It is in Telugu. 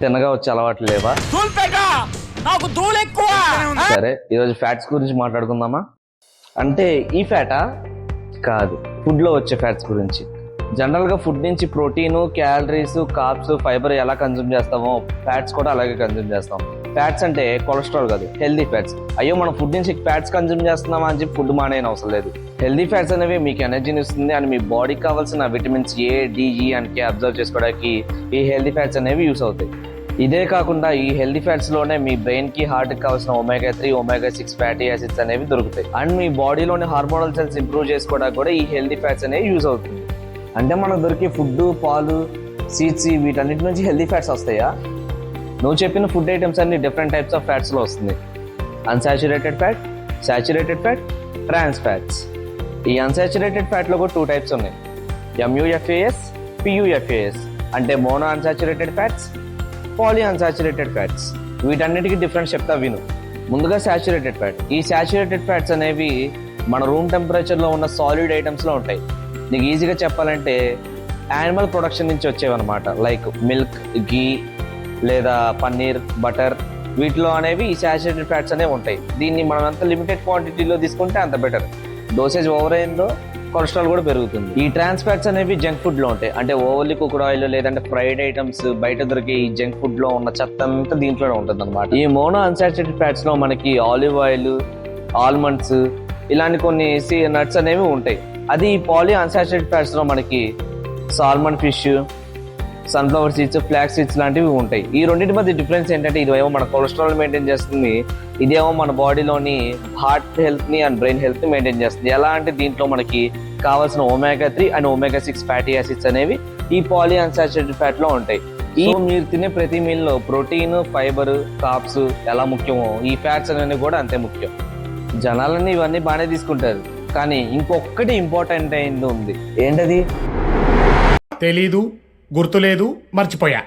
తినగా వచ్చే అలవాట్లు లేవా? సరే, ఈరోజు ఫ్యాట్స్ గురించి మాట్లాడుకుందామా? అంటే ఈ ఫ్యాటా కాదు, ఫుడ్ లో వచ్చే ఫ్యాట్స్ గురించి. జనరల్ గా ఫుడ్ నుంచి ప్రోటీన్, క్యాలరీస్, కార్బ్స్, ఫైబర్ ఎలా కన్జ్యూమ్ చేస్తామో ఫ్యాట్స్ కూడా అలాగే కన్జ్యూమ్ చేస్తాం. ఫ్యాట్స్ అంటే కొలెస్ట్రాల్ కాదు, హెల్దీ ఫ్యాట్స్. అయ్యో మనం ఫుడ్ నుంచి ఫ్యాట్స్ కన్జ్యూమ్ చేస్తున్నామా అని చెప్పి ఫుడ్ మానేయని అవసరం లేదు. హెల్దీ ఫ్యాట్స్ అనేవి మీకు ఎనర్జీని ఇస్తుంది అండ్ మీ బాడీకి కావాల్సిన విటమిన్స్ ఏ, డి, ఈ అండ్ కే అబ్జర్వ్ చేసుకోవడానికి ఈ హెల్దీ ఫ్యాట్స్ అనేవి యూస్ అవుతాయి. ఇదే కాకుండా ఈ హెల్దీ ఫ్యాట్స్ లోనే మీ బ్రెయిన్ కి, హార్ట్ కి కావాల్సిన ఒమేగా 3, ఒమేగా 6 ఫ్యాటీ యాసిడ్స్ అనేవి దొరుకుతాయి. అండ్ మీ బాడీలోని హార్మోనల్ సెల్స్ ఇంప్రూవ్ చేసుకోవడానికి కూడా ఈ హెల్దీ ఫ్యాట్స్ అనేవి యూజ్ అవుతుంది. అంటే మనకు దొరికే ఫుడ్, పాలు, సీడ్స్ వీటన్నిటి నుంచి హెల్దీ ఫ్యాట్స్ వస్తాయా? నువ్వు చెప్పిన ఫుడ్ ఐటమ్స్ అన్ని డిఫరెంట్ టైప్స్ ఆఫ్ ఫ్యాట్స్ లో వస్తుంది. Unsaturated fat, saturated fat, trans fats. ఈ అన్సాచురేటెడ్ ఫ్యాట్ లో కూడా 2 టైప్స్ ఉన్నాయి, MUFAS, PUFAS. అంటే mono unsaturated fats, poly unsaturated fats. వీటన్నిటికీ డిఫరెన్స్ చెప్తా విను. ముందుగా సాచురేటెడ్ ఫ్యాట్. ఈ సాచురేటెడ్ ఫ్యాట్స్ అనేవి మన రూమ్ టెంపరేచర్ లో ఉన్న సాలిడ్ ఐటమ్స్ లో ఉంటాయి. నీకు ఈజీగా చెప్పాలంటే యానిమల్ ప్రొడక్షన్ నుంచి వచ్చేవన్నమాట. లైక్ మిల్క్, గీ లేదా పన్నీర్, బటర్. వీటిలో అనేవి ఈ సాచురేటెడ్ ఫ్యాట్స్ అనేవి ఉంటాయి. దీన్ని మనం ఎంత లిమిటెడ్ క్వాంటిటీలో తీసుకుంటే అంత బెటర్. డోసేజ్ ఓవర్ అయిందో కొలెస్ట్రాల్ కూడా పెరుగుతుంది. ఈ ట్రాన్స్ ఫ్యాట్స్ అనేవి జంక్ ఫుడ్ లో ఉంటాయి. అంటే ఓవర్లీ కుక్డ్ ఆయిల్ లేదంటే ఫ్రైడ్ ఐటమ్స్, బయట దొరికే ఈ జంక్ ఫుడ్ లో ఉన్న చెత్త అంతా దీంట్లోనే ఉంటుంది అనమాట. ఈ మోనో అన్సాచురేటెడ్ ఫ్యాట్స్ లో మనకి ఆలివ్ ఆయిల్, ఆల్మండ్స్ ఇలాంటి కొన్ని నట్స్ అనేవి ఉంటాయి. అది ఈ పాలీ అన్సాచురేటెడ్ ఫ్యాట్స్ లో మనకి salmon fish, sunflower seeds, flax seeds లాంటివి ఉంటాయి. ఈ రెండింటి మధ్య డిఫరెన్స్ ఏంటంటే ఇదేమో మన కొలెస్ట్రాల్ మెయింటైన్ చేస్తుంది, ఇదేమో మన బాడీలోని హార్ట్ హెల్త్ ని అండ్ బ్రెయిన్ హెల్త్ ని మెయింటైన్ చేస్తుంది. ఎలా అంటే దీంట్లో మనకి కావాల్సిన omega 3 and omega 6 fatty acids అనేవి ఈ పాలీ అన్సాచురేటెడ్ ఫ్యాట్ లో ఉంటాయి. మీరు తినే ప్రతి మీల్ లో ప్రోటీన్, ఫైబర్, కార్బ్స్ ఎలా ముఖ్యమో ఈ ఫ్యాట్స్ అనేవి కూడా అంతే ముఖ్యం. జనాలన్నీ ఇవన్నీ బాగానే తీసుకుంటారు, కానీ ఇంకొకటి ఇంపార్టెంట్ అయింది ఉంది. ఏంటది? తెలీదు, గుర్తులేదు, మర్చిపోయా.